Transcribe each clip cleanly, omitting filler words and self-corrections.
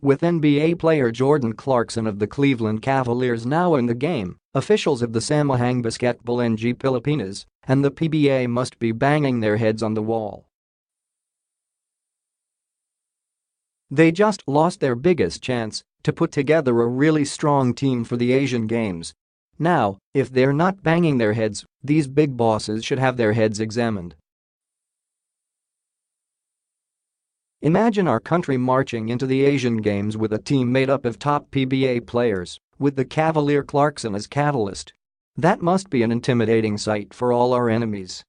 With NBA player Jordan Clarkson of the Cleveland Cavaliers now in the game, officials of the Samahang Basketball ng Pilipinas and the PBA must be banging their heads on the wall. They just lost their biggest chance to put together a really strong team for the Asian Games. Now, if they're not banging their heads, these big bosses should have their heads examined. Imagine our country marching into the Asian Games with a team made up of top PBA players, with the Cavalier Clarkson as catalyst. That must be an intimidating sight for all our enemies.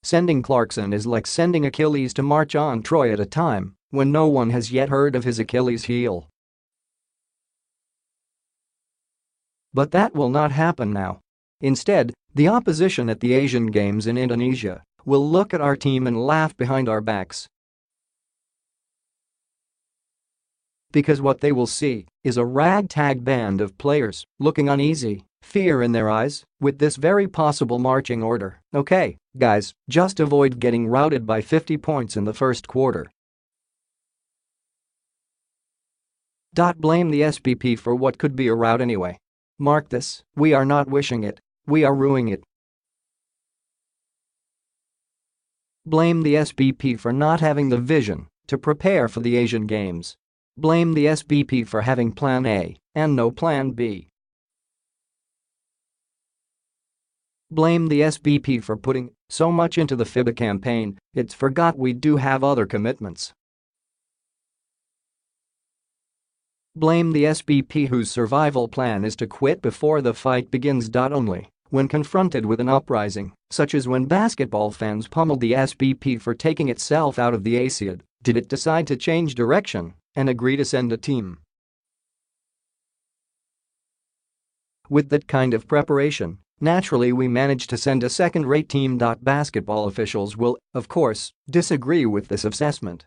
Sending Clarkson is like sending Achilles to march on Troy at a time when no one has yet heard of his Achilles heel. But that will not happen now. Instead, the opposition at the Asian Games in Indonesia will look at our team and laugh behind our backs. Because what they will see is a ragtag band of players looking uneasy, fear in their eyes, with this very possible marching order. Okay, guys, just avoid getting routed by 50 points in the first quarter. Blame the SBP for what could be a rout anyway. Mark this, we are not wishing it, we are ruining it. Blame the SBP for not having the vision to prepare for the Asian Games. Blame the SBP for having Plan A and no Plan B. Blame the SBP for putting so much into the FIBA campaign, it's forgot we do have other commitments. Blame the SBP whose survival plan is to quit before the fight begins. Only when confronted with an uprising, such as when basketball fans pummeled the SBP for taking itself out of the ASEAN, did it decide to change direction and agree to send a team. With that kind of preparation, naturally we managed to send a second-rate team. Basketball officials will, of course, disagree with this assessment.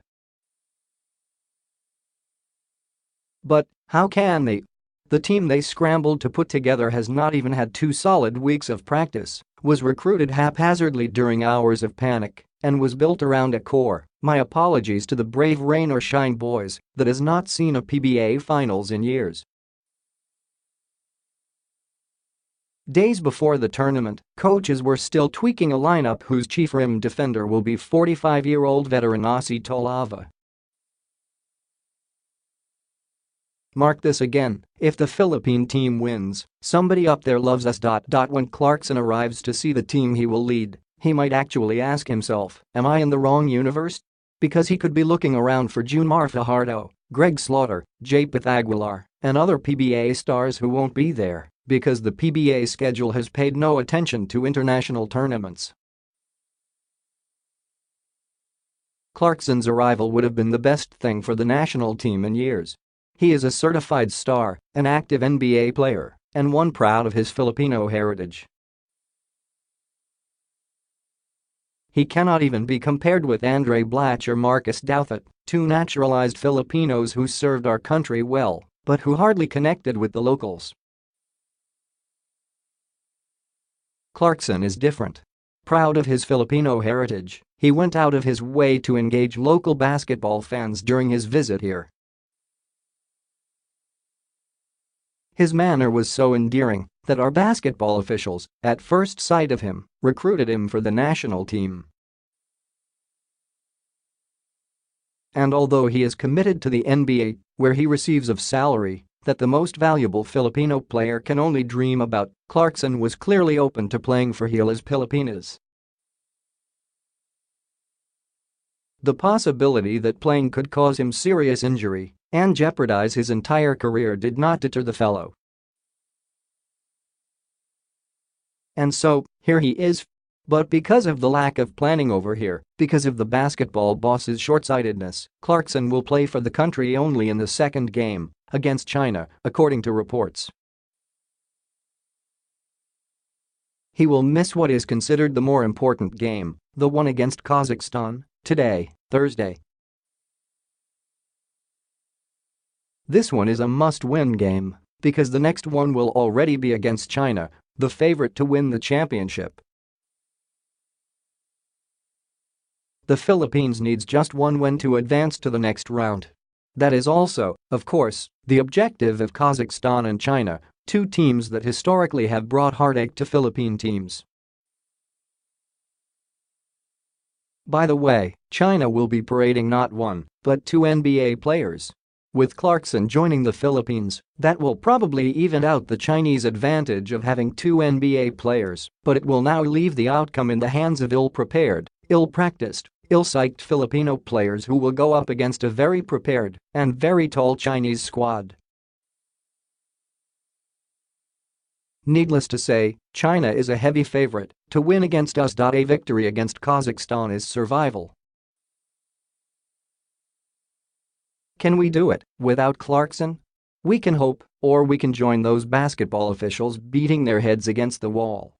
But how can they? The team they scrambled to put together has not even had 2 solid weeks of practice, was recruited haphazardly during hours of panic, and was built around a core, my apologies to the brave rain or shine boys, that has not seen a PBA finals in years. Days before the tournament, coaches were still tweaking a lineup whose chief rim defender will be 45-year-old veteran Aussie Tolava. Mark this again, if the Philippine team wins, somebody up there loves us. When Clarkson arrives to see the team he will lead, he might actually ask himself, am I in the wrong universe? Because he could be looking around for Junmar Fajardo, Greg Slaughter, Japeth Aguilar, and other PBA stars who won't be there because the PBA schedule has paid no attention to international tournaments. Clarkson's arrival would have been the best thing for the national team in years. He is a certified star, an active NBA player, and one proud of his Filipino heritage. He cannot even be compared with Andre Blatch or Marcus Douthit, 2 naturalized Filipinos who served our country well, but who hardly connected with the locals. Clarkson is different. Proud of his Filipino heritage, he went out of his way to engage local basketball fans during his visit here. His manner was so endearing that our basketball officials, at first sight of him, recruited him for the national team. And although he is committed to the NBA, where he receives a salary that the most valuable Filipino player can only dream about, Clarkson was clearly open to playing for Gilas Pilipinas. The possibility that playing could cause him serious injury and jeopardize his entire career did not deter the fellow. And so, here he is. But because of the lack of planning over here, because of the basketball boss's short-sightedness, Clarkson will play for the country only in the second game against China, according to reports. He will miss what is considered the more important game, the one against Kazakhstan, today, Thursday. This one is a must-win game because the next one will already be against China, the favorite to win the championship. The Philippines needs just one win to advance to the next round. That is also, of course, the objective of Kazakhstan and China, two teams that historically have brought heartache to Philippine teams. By the way, China will be parading not one, but two NBA players. With Clarkson joining the Philippines, that will probably even out the Chinese advantage of having two NBA players, but it will now leave the outcome in the hands of ill-prepared, ill-practiced, ill-psyched Filipino players who will go up against a very prepared and very tall Chinese squad. Needless to say, China is a heavy favorite to win against us. A victory against Kazakhstan is survival. Can we do it without Clarkson? We can hope, or we can join those basketball officials beating their heads against the wall.